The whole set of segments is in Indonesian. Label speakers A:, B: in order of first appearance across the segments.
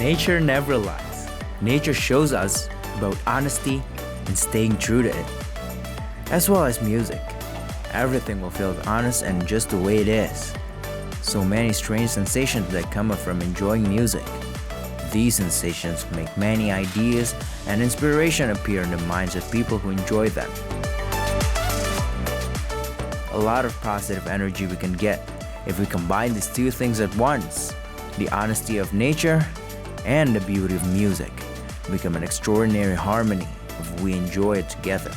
A: Nature never lies. Nature shows us about honesty and staying true to it. As well as music. Everything will feel honest and just the way it is. So many strange sensations that come up from enjoying music. These sensations make many ideas and inspiration appear in the minds of people who enjoy them. A lot of positive energy we can get if we combine these two things at once. The honesty of nature and the beauty of music become an extraordinary harmony if we enjoy it together.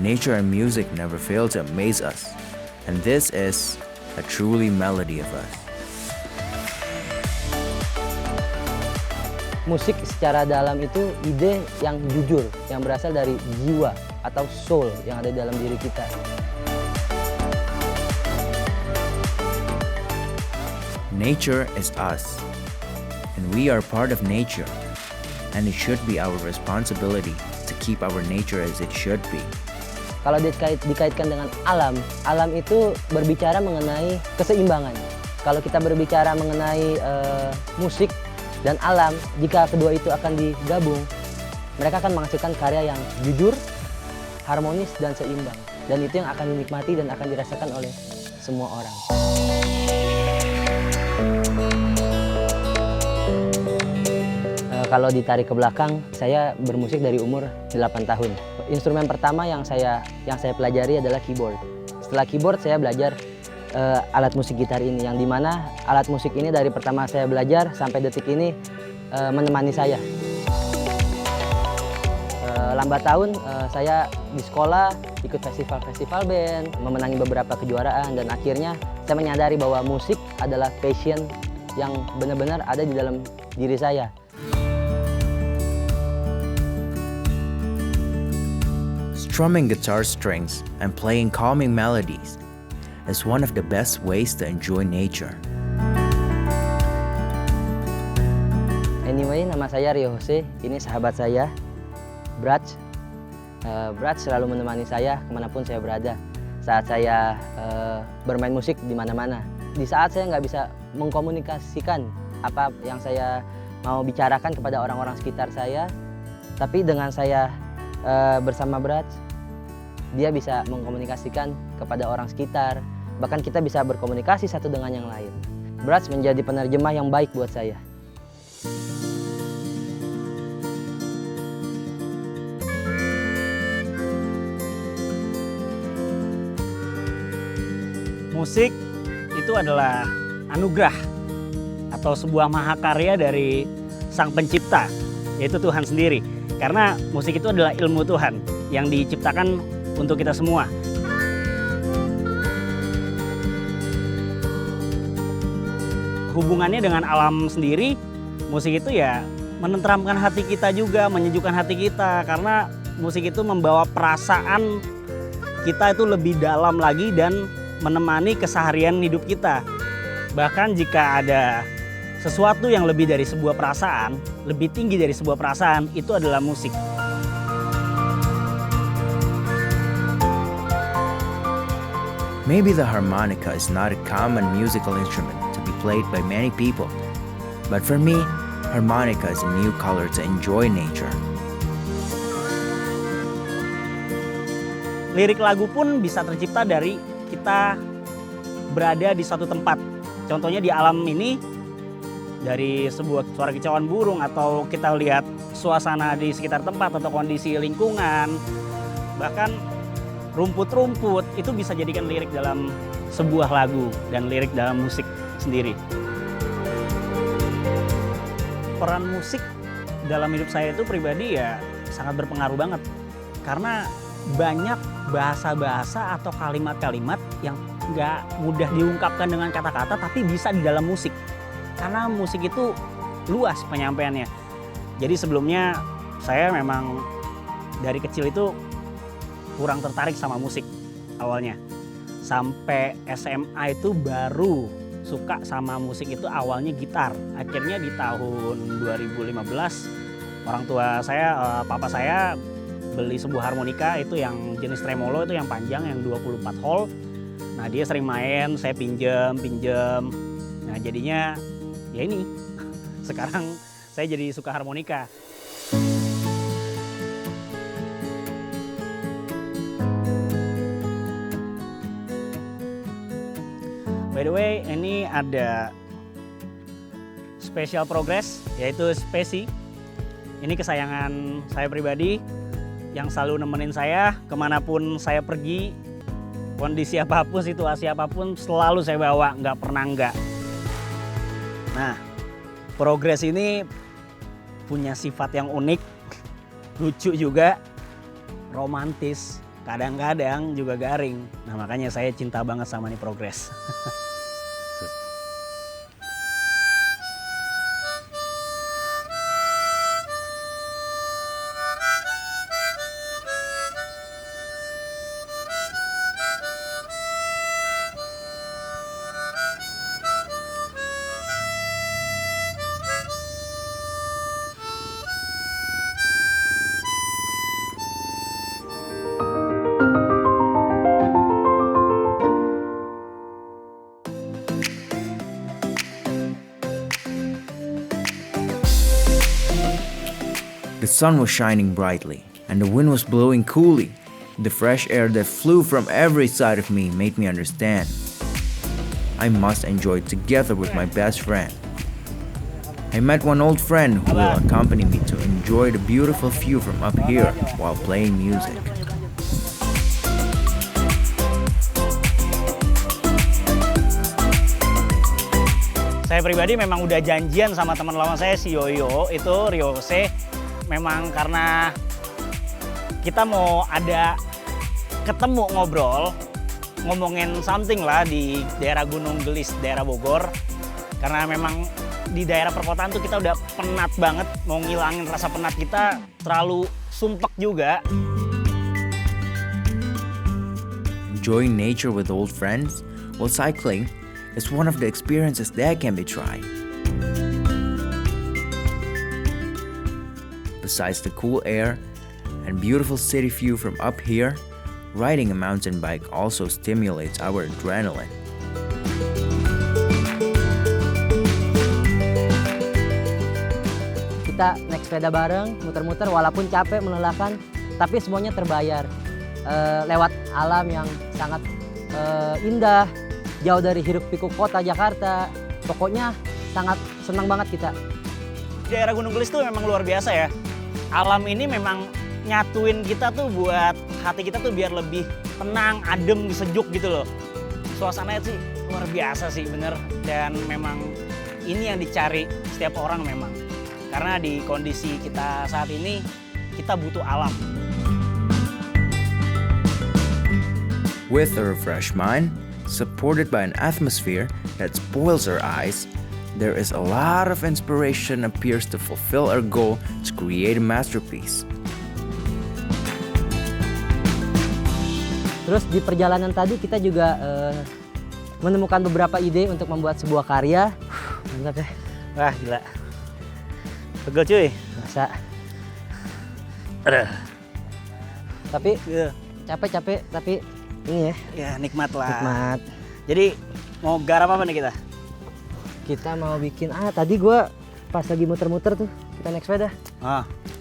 A: Nature and music never fail to amaze us, and this is a truly melody of us.
B: Musik secara dalam itu ide yang jujur, yang berasal dari jiwa atau soul yang ada di dalam diri kita.
A: Nature is us, and we are part of nature, and it should be our responsibility to keep our nature as it should be.
B: Kalau dikaitkan dengan alam, alam itu berbicara mengenai keseimbangan. Kalau kita berbicara mengenai musik dan alam, jika kedua itu akan digabung, mereka akan menghasilkan karya yang jujur, harmonis, dan seimbang. Dan itu yang akan dinikmati dan akan dirasakan oleh semua orang. Kalau ditarik ke belakang, saya bermusik dari umur 8 tahun. Instrumen pertama yang saya pelajari adalah keyboard. Setelah keyboard, saya belajar alat musik gitar ini, yang dimana alat musik ini dari pertama saya belajar sampai detik ini menemani saya. Lambat tahun saya di sekolah ikut festival-festival band, memenangi beberapa kejuaraan, dan akhirnya saya menyadari bahwa musik adalah passion yang benar-benar ada di dalam diri saya.
A: Strumming guitar strings and playing calming melodies is one of the best ways to enjoy nature.
B: Anyway, nama saya Rio Jose, ini sahabat saya, Braj. Braj selalu menemani saya kemanapun saya berada saat saya bermain musik di mana-mana. Di saat saya nggak bisa mengkomunikasikan apa yang saya mau bicarakan kepada orang-orang sekitar saya, tapi dengan saya bersama Braj, dia bisa mengkomunikasikan kepada orang sekitar, bahkan kita bisa berkomunikasi satu dengan yang lain. Braj menjadi penerjemah yang baik buat saya.
C: Musik itu adalah anugerah atau sebuah mahakarya dari Sang Pencipta, yaitu Tuhan sendiri. Karena musik itu adalah ilmu Tuhan yang diciptakan untuk kita semua. Hubungannya dengan alam sendiri, musik itu ya menenteramkan hati kita juga, menyejukkan hati kita. Karena musik itu membawa perasaan kita itu lebih dalam lagi dan menemani keseharian hidup kita. Bahkan jika ada sesuatu yang lebih dari sebuah perasaan, lebih tinggi dari sebuah perasaan, itu adalah musik.
A: Maybe the harmonica is not a common musical instrument to be played by many people, but for me, harmonica is a new color to enjoy nature.
C: Lirik lagu pun bisa tercipta dari kita berada di suatu tempat. Contohnya di alam ini, dari sebuah suara kicauan burung, atau kita lihat suasana di sekitar tempat atau kondisi lingkungan, bahkan rumput-rumput, itu bisa jadikan lirik dalam sebuah lagu dan lirik dalam musik sendiri. Peran musik dalam hidup saya itu pribadi ya sangat berpengaruh banget, karena banyak bahasa-bahasa atau kalimat-kalimat yang nggak mudah diungkapkan dengan kata-kata tapi bisa di dalam musik. Karena musik itu luas penyampaiannya. Jadi sebelumnya saya memang dari kecil itu kurang tertarik sama musik awalnya. Sampai SMA itu baru suka sama musik itu awalnya gitar. Akhirnya di tahun 2015 orang tua saya, papa saya beli sebuah harmonika itu yang jenis tremolo, itu yang panjang, yang 24 hole. Nah dia sering main, saya pinjem. Nah jadinya ya ini Sekarang saya jadi suka harmonika. By the way, ini ada special progress, yaitu Spesi. Ini kesayangan saya pribadi yang selalu nemenin saya kemanapun saya pergi. Kondisi apapun, situasi apapun selalu saya bawa, nggak pernah enggak. Nah, progress ini punya sifat yang unik, lucu juga, romantis, kadang-kadang juga garing. Nah, makanya saya cinta banget sama nih progress.
A: The sun was shining brightly, and the wind was blowing coolly. The fresh air that flew from every side of me made me understand. I must enjoy it together with my best friend. I met one old friend who will accompany me to enjoy the beautiful view from up here while playing music.
C: Saya pribadi memang udah janjian sama teman lama saya si Yoyo, itu Ryose. Memang karena kita mau ada ketemu ngobrol, ngomongin something lah di daerah Gunung Gelis, daerah Bogor. Karena memang di daerah perkotaan tuh kita udah penat banget, mau ngilangin rasa penat kita, terlalu sumpek juga.
A: Enjoying nature with old friends while cycling is one of the experiences that can be tried. Besides the cool air and beautiful city view from up here, riding a mountain bike also stimulates our adrenaline.
B: Kita naik sepeda bareng, muter-muter walaupun capek, melelahkan, tapi semuanya terbayar. Lewat alam yang sangat indah, jauh dari hiruk-pikuk kota Jakarta. Pokoknya sangat senang banget kita.
C: Daerah Gunung Gelis tuh memang luar biasa ya. Alam ini memang nyatuin kita tuh buat hati kita tuh biar lebih tenang, adem, sejuk gitu loh. Suasananya sih luar biasa sih bener. Dan memang ini yang dicari setiap orang memang. Karena di kondisi kita saat ini, kita butuh alam.
A: With a refreshed mind, supported by an atmosphere that spoils our eyes, there is a lot of inspiration appears to fulfill our goal to create a masterpiece.
B: Terus di perjalanan tadi kita juga menemukan beberapa ide untuk membuat sebuah karya. Mantap ya.
C: Wah gila. Pegel cuy.
B: Masa.
C: Aduh.
B: Tapi
C: Iya.
B: capek-capek, tapi ini ya,
C: Ya nikmat lah.
B: nikmat.
C: Jadi mau garap apa nih kita?
B: Kita mau bikin, tadi gue pas lagi muter-muter tuh, kita naik sepeda.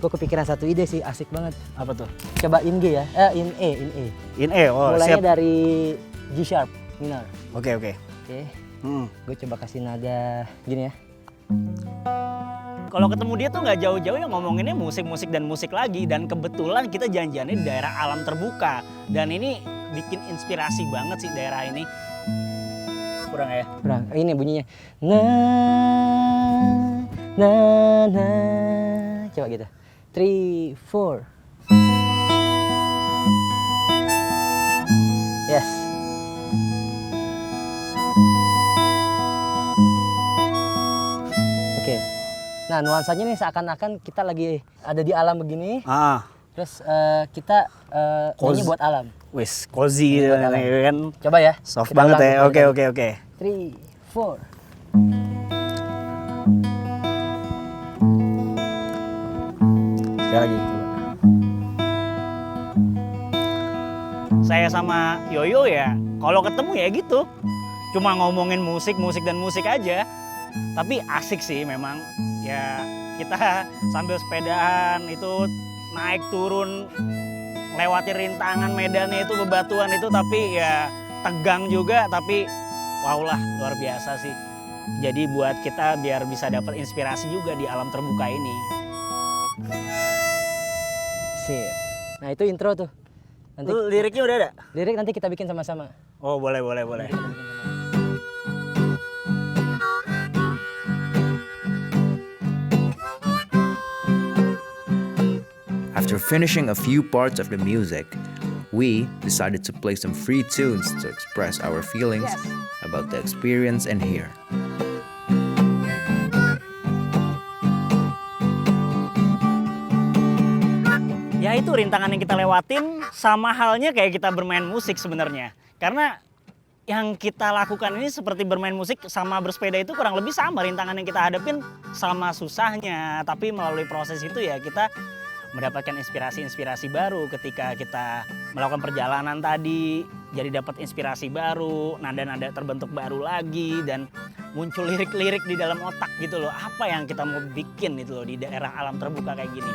B: Gue kepikiran satu ide sih, asik banget.
C: Apa tuh?
B: Coba in G ya, in E.
C: In E, oh
B: Mulainya
C: siap.
B: dari G sharp minor.
C: Oke.
B: Oke,
C: Hmm.
B: gue coba kasih nada gini ya.
C: Kalau ketemu dia tuh nggak jauh-jauh ya ngomonginnya musik-musik dan musik lagi. Dan kebetulan kita janjiannya di daerah alam terbuka. Dan ini bikin inspirasi banget sih daerah ini. Kurang ya?
B: Kurang, ini bunyinya. Na, na, na. Coba gitu. 3, 4. Yes. Oke. Nah, nuansanya nih seakan-akan kita lagi ada di alam begini. Terus kita nyanyi buat alam.
C: Wis, cozy
B: Buat alam.
C: kan.
B: Coba ya.
C: Soft
B: Kita
C: banget
B: ulang
C: ya.
B: sekali
C: Oke.
B: lagi. 3, 4.
C: Sekali lagi. Saya sama Yoyo ya, kalau ketemu ya gitu. Cuma ngomongin musik dan musik aja. Tapi asik sih memang. Ya kita sambil sepedaan itu naik turun lewati rintangan medannya itu bebatuan itu, tapi ya tegang juga, tapi wow lah luar biasa sih. Jadi buat kita biar bisa dapat inspirasi juga di alam terbuka ini.
B: Sip. Nah itu intro tuh. Nanti
C: Liriknya udah ada?
B: lirik nanti kita bikin sama-sama.
C: Oh boleh.
A: After finishing a few parts of the music, we decided to play some free tunes to express our feelings about the experience and hear.
C: Ya itu rintangan yang kita lewatin sama halnya kayak kita bermain musik sebenarnya. Karena yang kita lakukan ini seperti bermain musik sama bersepeda itu kurang lebih sama, rintangan yang kita hadapin sama susahnya. Tapi melalui proses itu ya kita mendapatkan inspirasi-inspirasi baru ketika kita melakukan perjalanan tadi. Jadi dapat inspirasi baru, nada-nada terbentuk baru lagi, dan muncul lirik-lirik di dalam otak gitu loh. Apa yang kita mau bikin itu loh di daerah alam terbuka kayak gini.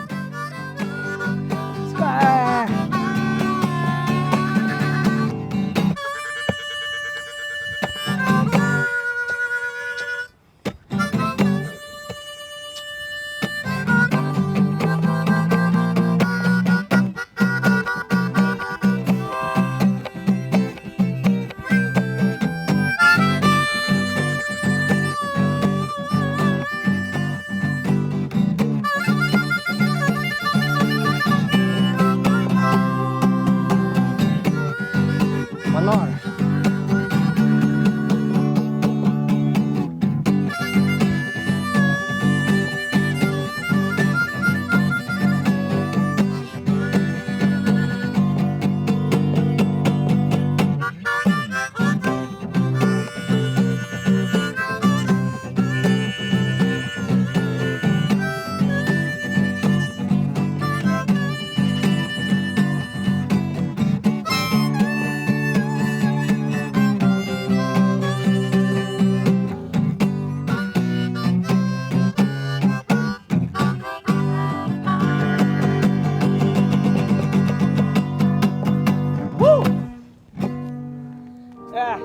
B: One more.
C: Ah.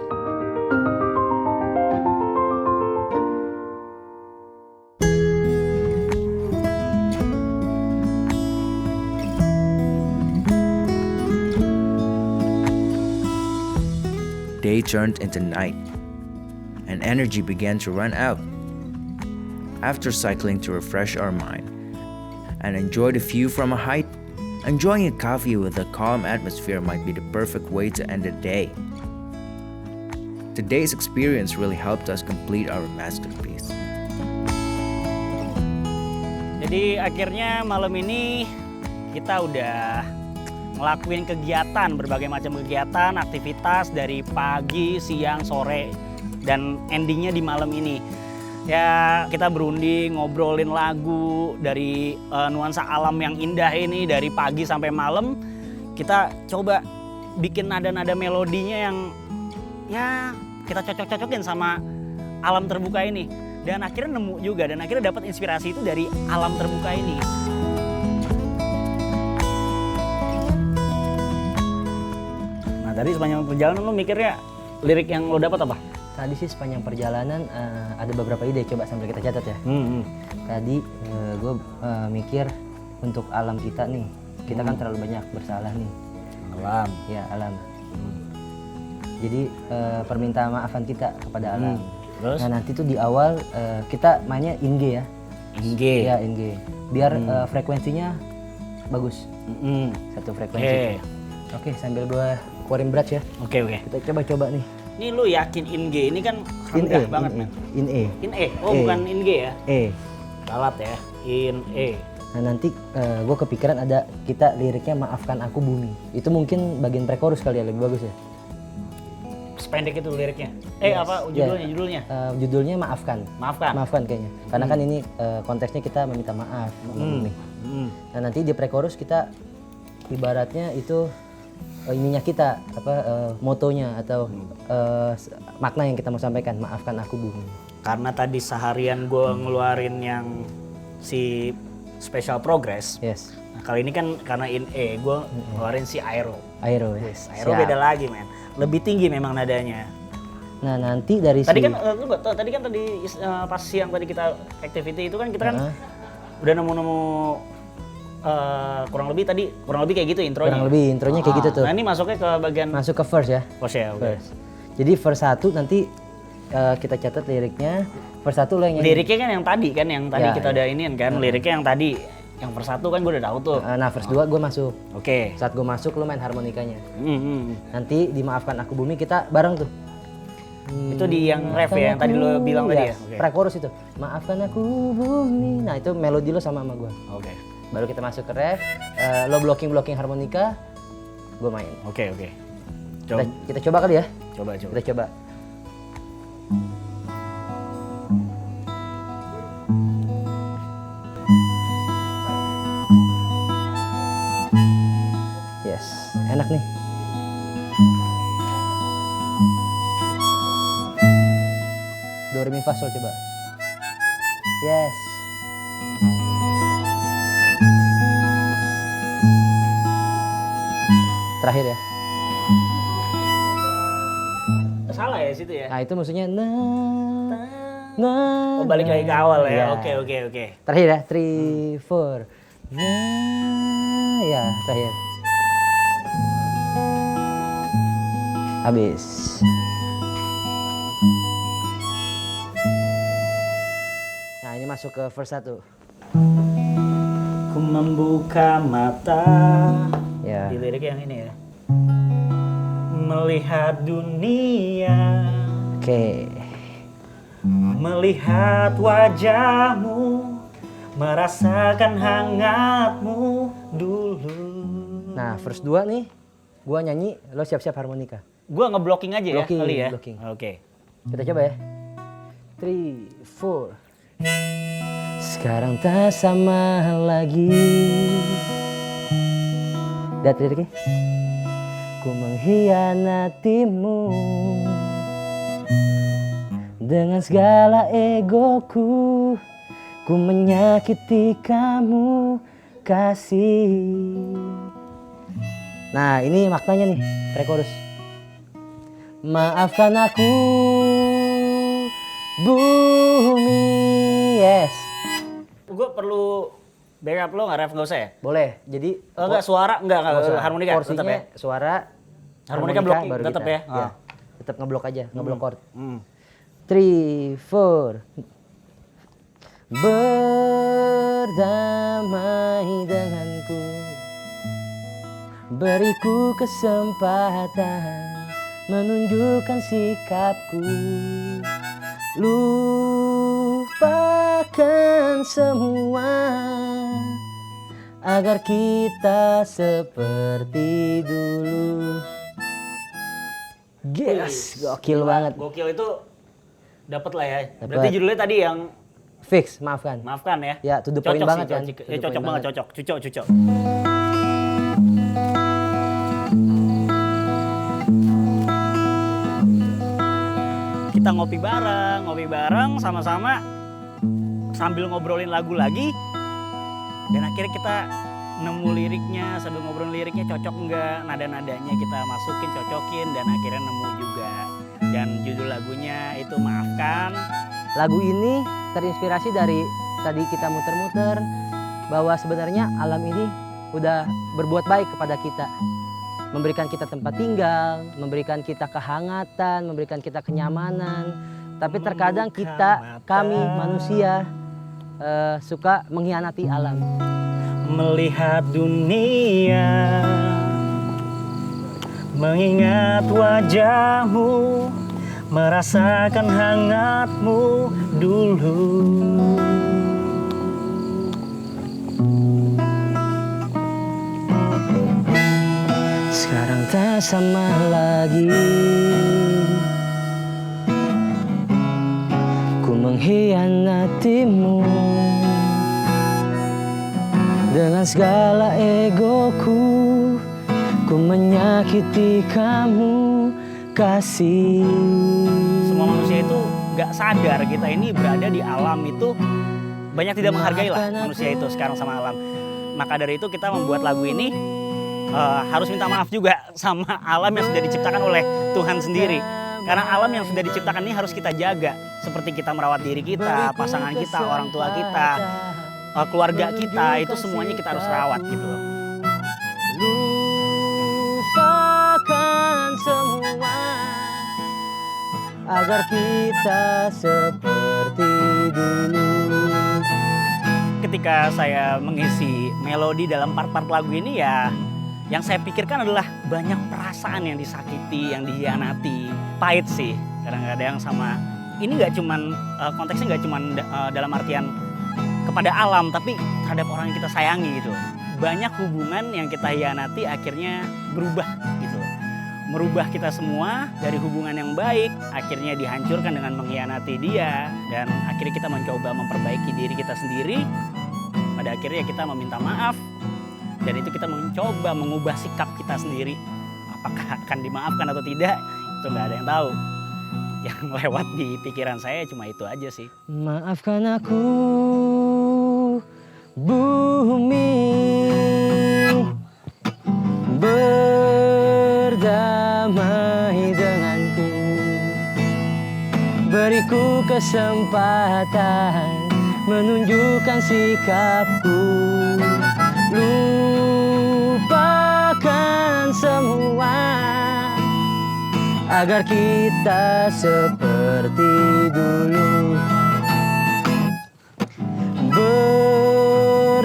A: Day turned into night, and energy began to run out. After cycling to refresh our mind and enjoy the view from a height, enjoying a coffee with a calm atmosphere might be the perfect way to end the day. Today's experience really helped us complete our masterpiece.
C: Jadi akhirnya malam ini kita udah ngelakuin kegiatan, berbagai macam kegiatan, aktivitas dari pagi, siang, sore, dan endingnya di malam ini. Ya kita berunding, ngobrolin lagu dari nuansa alam yang indah ini dari pagi sampai malam. Kita coba bikin nada-nada melodinya yang ya kita cocok-cocokin sama alam terbuka ini. Dan akhirnya nemu juga, dan akhirnya dapat inspirasi itu dari alam terbuka ini. Nah tadi sepanjang perjalanan lo mikirnya lirik yang lo dapat apa?
B: Tadi sih sepanjang perjalanan ada beberapa ide, coba sambil kita catat ya. Tadi gue mikir untuk alam kita nih, kita kan terlalu banyak bersalah nih.
C: Alam.
B: Ya alam. Jadi permintaan maafan kita kepada alam.
C: Terus?
B: Nah nanti tuh di awal kita mainnya in G ya.
C: In G.
B: Ya in G. Biar frekuensinya bagus. Satu frekuensi. Oke, sambil gue keluarin berat ya.
C: Oke.
B: Kita coba nih.
C: Ini lu yakin in G? Ini kan
B: In
C: rendah
B: E,
C: banget
B: in E,
C: men.
B: in E.
C: In E? Oh
B: E.
C: bukan in G ya?
B: E.
C: Salat ya. In E.
B: Nah nanti gue kepikiran ada kita liriknya maafkan aku bumi. Itu mungkin bagian pre-chorus kali ya, lebih bagus ya.
C: Sependek itu liriknya.
B: Yes.
C: Apa judulnya?
B: Judulnya maafkan.
C: Maafkan.
B: Maafkan kayaknya. Karena kan ini konteksnya kita meminta maaf sama bumi. Nah nanti di pre-chorus kita ibaratnya itu ininya kita apa motonya atau makna yang kita mau sampaikan, maafkan aku bumi.
C: karena tadi seharian gue ngeluarin yang si Special Progress.
B: Yes.
C: Nah, kali ini kan karena in E, gue ngeluarin si Aero.
B: Aero ya.
C: Yes, Aero beda lagi men. Lebih tinggi memang nadanya.
B: Nah nanti dari
C: Tadi kan pas siang tadi kita activity itu kan kita kan udah nemu kurang lebih kayak gitu intronya.
B: kurang lebih intronya kayak gitu tuh.
C: Nah ini masuknya ke bagian
B: Masuk ke verse ya.
C: verse ya. Oke.
B: Verse. Jadi verse 1 nanti kita catat liriknya. Verse 1 lo yang nyanyi.
C: Liriknya kan yang tadi
B: Ya,
C: kita udah iniin kan. Liriknya yang tadi, yang verse 1 kan gue udah tahu tuh.
B: Nah verse 2 gue masuk.
C: Oke.
B: Saat gue masuk lo main harmonikanya. Nanti di Maafkan Aku Bumi kita bareng tuh.
C: Itu di yang ref ya, yang tadi lo bilang tadi ya? Oke.
B: Pre-chorus itu. Maafkan aku bumi. Nah itu melodi lo sama gue.
C: Oke.
B: Baru kita masuk ke ref. Lo blocking harmonika. Gue main.
C: Oke.
B: Kita coba kali ya.
C: Coba.
B: Kita coba. Yes, enak nih. Do re mi fa sol coba. Yes. Terakhir ya.
C: Salah ya situ ya?
B: Nah itu musuhnya
C: Oh, balik lagi ke awal ya.
B: Iya.
C: Oke.
B: Terakhir ya, 3, 4. Ya, terakhir. Habis. Nah, ini masuk ke verse 1.
C: Ku membuka mata.
B: Ya.
C: Di lirik yang ini ya. Melihat dunia.
B: Oke.
C: Melihat wajahmu, merasakan hangatmu dulu.
B: Nah, verse 2 nih, gua nyanyi, lo siap-siap harmonika.
C: Gua ngeblocking aja
B: Blocking,
C: ya kali ya.
B: blocking.
C: Oke.
B: Kita coba ya. 3, 4. Sekarang tak sama lagi. Lihat liriknya. Ku mengkhianatimu dengan segala egoku, ku menyakiti kamu, kasih. Nah ini maknanya nih, pre-chorus. Maafkan aku, bumi, yes.
C: Gue perlu backup lo nggak ref nggak usah ya?
B: Boleh, jadi
C: Enggak suara enggak harmonika
B: porsinya
C: tetap ya.
B: suara
C: Harmonika blocking
B: baru
C: tetap
B: kita.
C: ya.
B: Ya, tetap ngeblok aja, ngeblok chord. 3, 4. Berdamai denganku, beriku kesempatan menunjukkan sikapku. Lupakan semua agar kita seperti dulu. Yes, gokil banget.
C: Gokil itu dapat lah ya.
B: Dapet.
C: Berarti judulnya tadi yang
B: Fix, maafkan.
C: maafkan ya.
B: Ya, to the point
C: Cocok
B: banget
C: sih,
B: kan.
C: cocok.
B: To
C: Ya
B: the
C: cocok
B: point
C: banget,
B: banget.
C: cocok. Kita ngopi bareng sama-sama sambil ngobrolin lagu lagi. Dan akhirnya kita nemu liriknya, sambil ngobrolin liriknya cocok enggak, nada-nadanya kita masukin, cocokin dan akhirnya nemu juga. Dan judul lagunya itu Maafkan.
B: Lagu ini terinspirasi dari tadi kita muter-muter bahwa sebenarnya alam ini udah berbuat baik kepada kita. Memberikan kita tempat tinggal, memberikan kita kehangatan, memberikan kita kenyamanan. Tapi terkadang kami manusia suka mengkhianati alam.
C: Melihat dunia, mengingat wajahmu, merasakan hangatmu dulu.
B: Sekarang tak sama lagi. Ku mengkhianatimu dengan segala egoku, ku menyakiti kamu, kasih.
C: Semua manusia itu nggak sadar kita ini berada di alam itu banyak tidak menghargai lah manusia itu sekarang sama alam. Maka dari itu kita membuat lagu ini harus minta maaf juga sama alam yang sudah diciptakan oleh Tuhan sendiri. Karena alam yang sudah diciptakan ini harus kita jaga. Seperti kita merawat diri kita, pasangan kita, orang tua kita, keluarga kita, itu semuanya kita harus rawat gitu loh.
B: Lupakan semua agar kita seperti dulu.
C: Ketika saya mengisi melodi dalam part-part lagu ini ya, yang saya pikirkan adalah banyak perasaan yang disakiti, yang dihianati. Pahit sih kadang-kadang sama, ini nggak cuman konteksnya nggak cuman dalam artian kepada alam, tapi terhadap orang yang kita sayangi gitu. Banyak hubungan yang kita hianati akhirnya berubah gitu. Merubah kita semua dari hubungan yang baik, akhirnya dihancurkan dengan mengkhianati dia. Dan akhirnya kita mencoba memperbaiki diri kita sendiri. Pada akhirnya kita meminta maaf. Dan itu kita mencoba mengubah sikap kita sendiri. Apakah akan dimaafkan atau tidak, itu nggak ada yang tahu. Yang lewat di pikiran saya cuma itu aja sih.
B: Maafkan aku, bumi, berdamai denganku. Beriku kesempatan menunjukkan sikapku. Lupakan semua agar kita seperti dulu.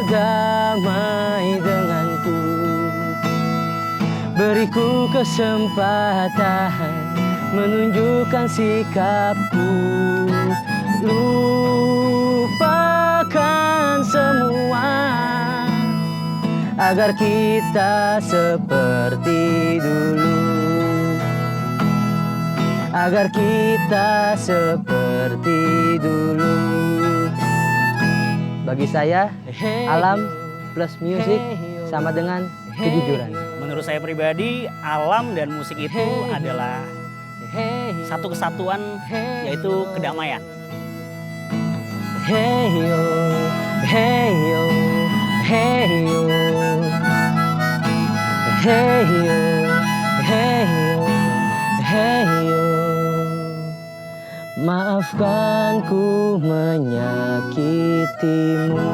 B: Berdamai denganku. Beriku kesempatan menunjukkan sikapku. Lupakan semua agar kita seperti dulu. Agar kita seperti dulu. Bagi saya, alam plus musik sama dengan kejujuran.
C: Menurut saya pribadi, alam dan musik itu adalah satu kesatuan, yaitu kedamaian.
B: Hey yo, hey yo, hey yo, hey yo, hey yo, hey yo. Maafkan ku menyakitimu.